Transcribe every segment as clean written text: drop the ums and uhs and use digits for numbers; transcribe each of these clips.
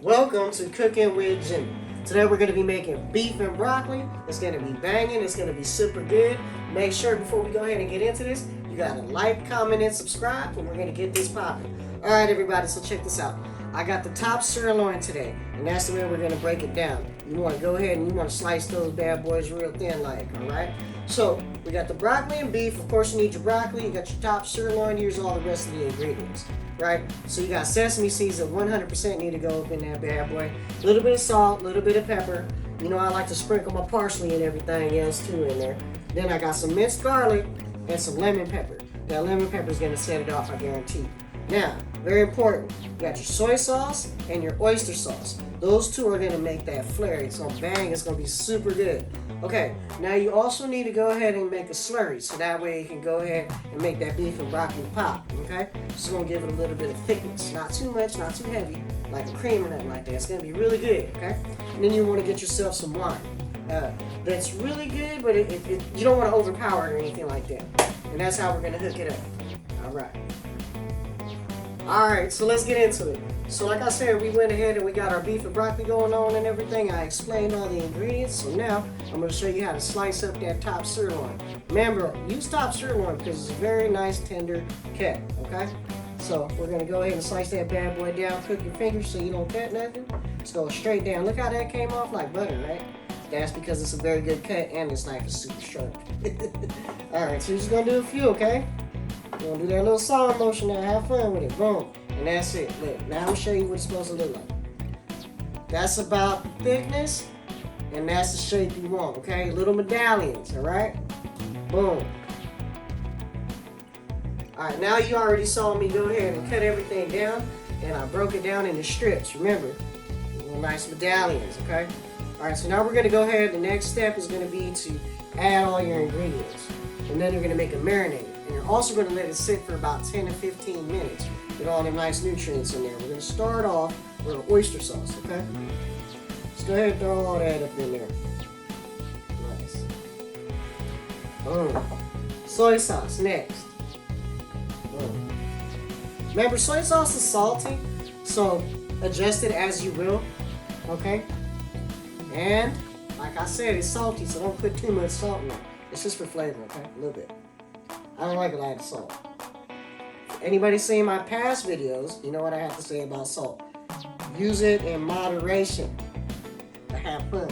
Welcome to Cooking with Jimmy. Today we're going to be making beef and broccoli. It's going to be banging. It's going to be super good. Make sure before we go ahead and get into this, you got to like, comment, and subscribe, and we're going to get this popping. All right, everybody, so check this out. I got the top sirloin today, and that's the way we're going to break it down. You want to go ahead and you want to slice those bad boys real thin like, all right? So we got the broccoli and beef. Of course, you need your broccoli. You got your top sirloin. Here's all the rest of the ingredients, right? So you got sesame seeds that 100% need to go up in that bad boy. A little bit of salt, a little bit of pepper. You know, I like to sprinkle my parsley and everything else too in there. Then I got some minced garlic and some lemon pepper. That lemon pepper is going to set it off, I guarantee. Now, very important, you got your soy sauce and your oyster sauce. Those two are going to make that flair. It's going to bang. It's going to be super good. Okay, now you also need to go ahead and make a slurry, so that way you can go ahead and make that beef and broccoli pop, okay? Just going to give it a little bit of thickness. Not too much, not too heavy, like a cream or nothing like that. It's going to be really good, okay? And then you want to get yourself some wine. That's really good, but you don't want to overpower it or anything like that. And that's how we're going to hook it up. All right. All right, so let's get into it. So like I said, we went ahead and we got our beef and broccoli going on and everything. I explained all the ingredients. So now I'm going to show you how to slice up that top sirloin. Remember, use top sirloin because it's a very nice tender cut, okay? So we're going to go ahead and slice that bad boy down. Cook your fingers so you don't cut nothing. Just go straight down. Look how that came off like butter, right? That's because it's a very good cut and this knife is super sharp. All right, so you're just going to do a few, okay? You're going to do that little saw motion now. Have fun with it. Boom. And that's it. Look, now I'm going to show you what it's supposed to look like. That's about the thickness, and that's the shape you want, okay? Little medallions, all right? Boom. All right, now you already saw me go ahead and cut everything down, and I broke it down into strips. Remember, little nice medallions, okay? All right, so now we're going to go ahead. The next step is going to be to add all your ingredients, and then you're going to make a marinade. And you're also going to let it sit for about 10 to 15 minutes. Get all them nice nutrients in there. We're going to start off with an oyster sauce, okay? Let's go ahead and throw all that up in there. Nice. Soy sauce next. Remember, soy sauce is salty, so adjust it as you will, okay? And, like I said, it's salty, so don't put too much salt in it. It's just for flavor, okay? A little bit. I don't like a lot of salt. Anybody seen my past videos, you know what I have to say about salt. Use it in moderation to have fun.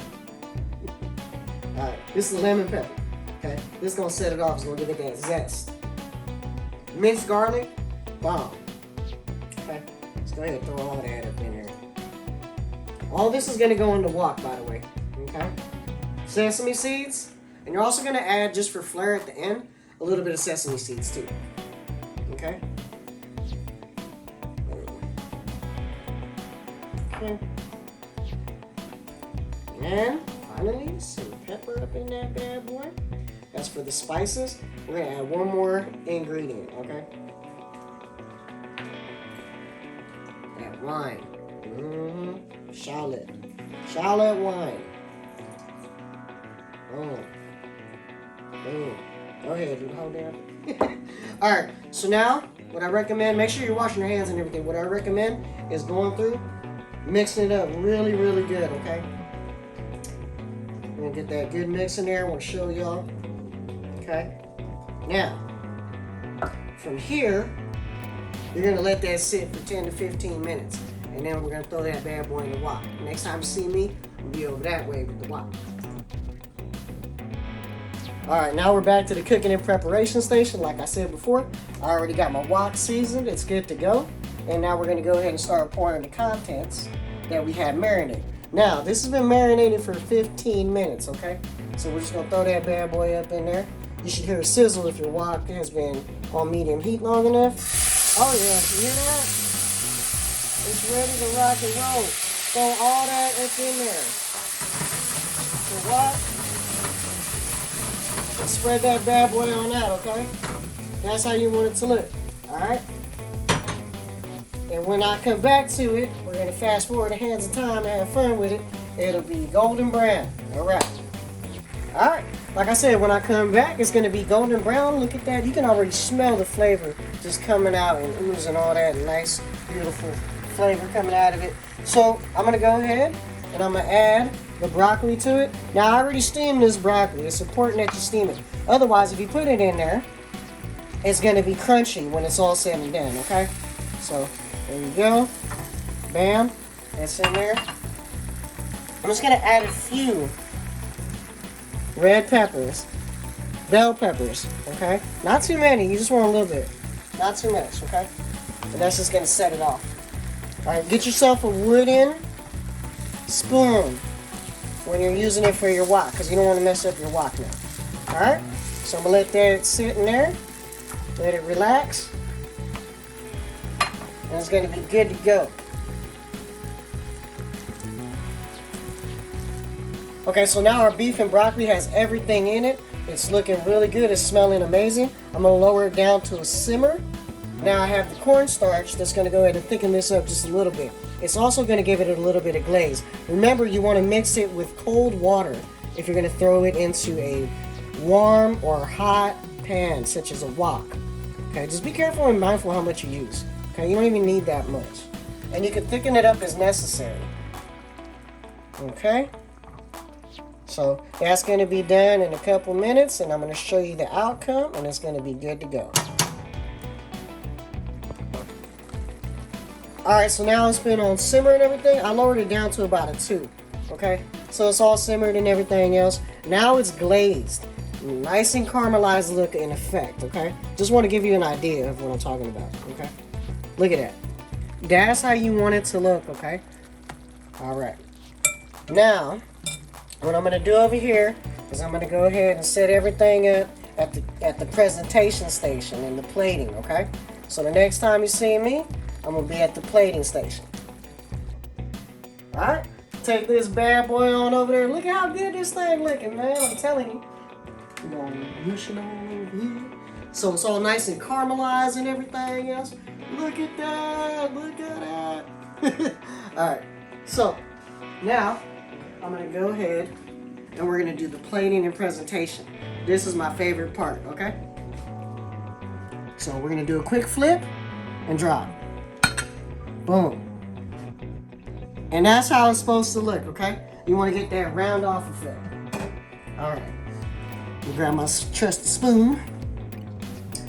Alright, this is lemon pepper. Okay, this is going to set it off. It's going to give it that zest. Minced garlic, bomb. Okay, let's go ahead and throw all that up in there. All this is going to go in the wok, by the way. Okay, sesame seeds. And you're also going to add, just for flair at the end, a little bit of sesame seeds too. Okay. Okay. And finally, some pepper up in that bad boy. That's for the spices. We're gonna add one more ingredient, okay? That wine. Shallot. Shallot wine. Go ahead, dude. Hold down. Alright, so now, what I recommend, make sure you're washing your hands and everything. What I recommend is going through, mixing it up really, really good, okay? We're going to get that good mix in there. I want to show y'all. Okay? Now, from here, you're going to let that sit for 10 to 15 minutes. And then we're going to throw that bad boy in the wok. Next time you see me, we'll be over that way with the wok. Alright, now we're back to the cooking and preparation station. Like I said before, I already got my wok seasoned. It's good to go. And now we're going to go ahead and start pouring the contents that we had marinated. Now, this has been marinated for 15 minutes, okay? So we're just going to throw that bad boy up in there. You should hear a sizzle if your wok has been on medium heat long enough. Oh yeah, you hear that? It's ready to rock and roll. Throw all that up in there. The wok. Spread that bad boy on out, okay? That's how you want it to look, alright? And when I come back to it, we're going to fast forward the hands of time and have fun with it. It'll be golden brown, alright? Alright, like I said, when I come back, it's going to be golden brown. Look at that. You can already smell the flavor just coming out and oozing all that nice, beautiful flavor coming out of it. So I'm gonna go ahead and I'm gonna add the broccoli to it. Now I already steamed this broccoli. It's important that you steam it. Otherwise, if you put it in there, it's gonna be crunchy when it's all said and done, okay? So there we go. Bam, that's in there. I'm just gonna add a few red peppers, bell peppers, okay? Not too many, you just want a little bit. Not too much, okay? And that's just gonna set it off. All right, get yourself a wooden spoon when you're using it for your wok, because you don't want to mess up your wok now. All right, so I'm gonna let that sit in there, let it relax, and it's gonna be good to go. Okay, so now our beef and broccoli has everything in it. It's looking really good. It's smelling amazing. I'm gonna lower it down to a simmer. Now I have the cornstarch that's gonna go ahead and thicken this up just a little bit. It's also gonna give it a little bit of glaze. Remember, you wanna mix it with cold water if you're gonna throw it into a warm or hot pan, such as a wok. Okay, just be careful and mindful how much you use. Okay, you don't even need that much. And you can thicken it up as necessary. Okay? So that's going to be done in a couple minutes, and I'm going to show you the outcome, and it's going to be good to go. Alright, so now it's been on simmer and everything. I lowered it down to about a 2. Okay? So it's all simmered and everything else. Now it's glazed. Nice and caramelized look in effect. Okay? Just want to give you an idea of what I'm talking about. Okay? Look at that. That's how you want it to look. Okay? Alright. Now, what I'm going to do over here is I'm going to go ahead and set everything up at the presentation station and the plating, okay? So the next time you see me, I'm going to be at the plating station. Alright, take this bad boy on over there. Look at how good this thing looking, man. I'm telling you. We're going to mush it on over here. So it's all nice and caramelized and everything else. Look at that. Look at that. Alright, so now I'm going to go ahead and we're going to do the plating and presentation. This is my favorite part, okay? So we're going to do a quick flip and drop. Boom. And that's how it's supposed to look, okay? You want to get that round off effect. Alright. Grab my trusty spoon.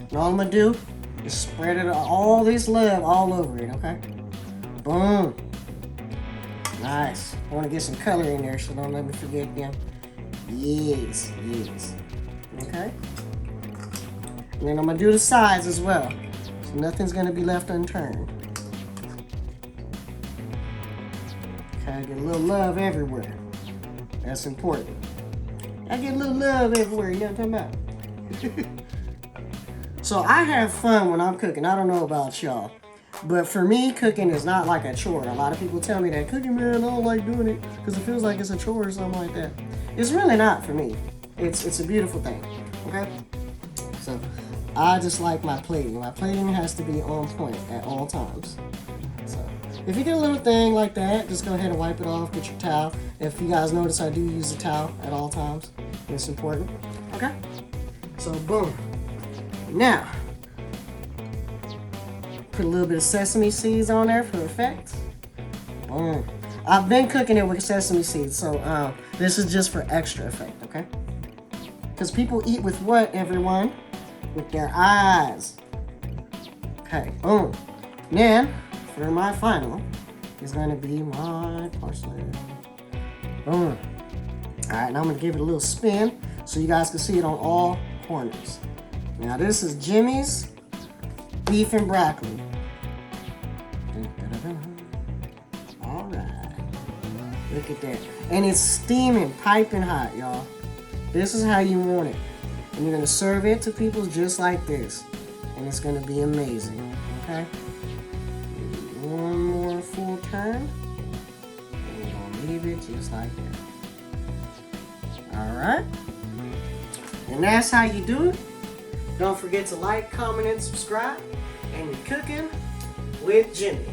And all I'm going to do is spread it all this love all over it, okay? Boom. Nice. I want to get some color in there, so don't let me forget them. Yes, yes. Okay. And then I'm going to do the sides as well. So nothing's going to be left unturned. Okay, get a little love everywhere. That's important. I get a little love everywhere, you know what I'm talking about? So I have fun when I'm cooking. I don't know about y'all. But for me, cooking is not like a chore. A lot of people tell me that cooking, man, I don't like doing it because it feels like it's a chore or something like that. It's really not for me. It's a beautiful thing, okay? So I just like my plating. My plating has to be on point at all times. So if you get a little thing like that, just go ahead and wipe it off, get your towel. If you guys notice, I do use a towel at all times. It's important, okay? So boom. Now, put a little bit of sesame seeds on there for effect. Boom. I've been cooking it with sesame seeds, so this is just for extra effect, okay? Because people eat with what, everyone? With their eyes. Okay, boom. Then, for my final, is going to be my parsley. Boom. Alright, now I'm going to give it a little spin so you guys can see it on all corners. Now this is Jimmy's beef and broccoli. Alright. Look at that. And it's steaming, piping hot, y'all. This is how you want it. And you're going to serve it to people just like this. And it's going to be amazing. Okay? One more full turn. And we're going to leave it just like that. Alright? And that's how you do it. Don't forget to like, comment, and subscribe. And you're cooking with Jimmy.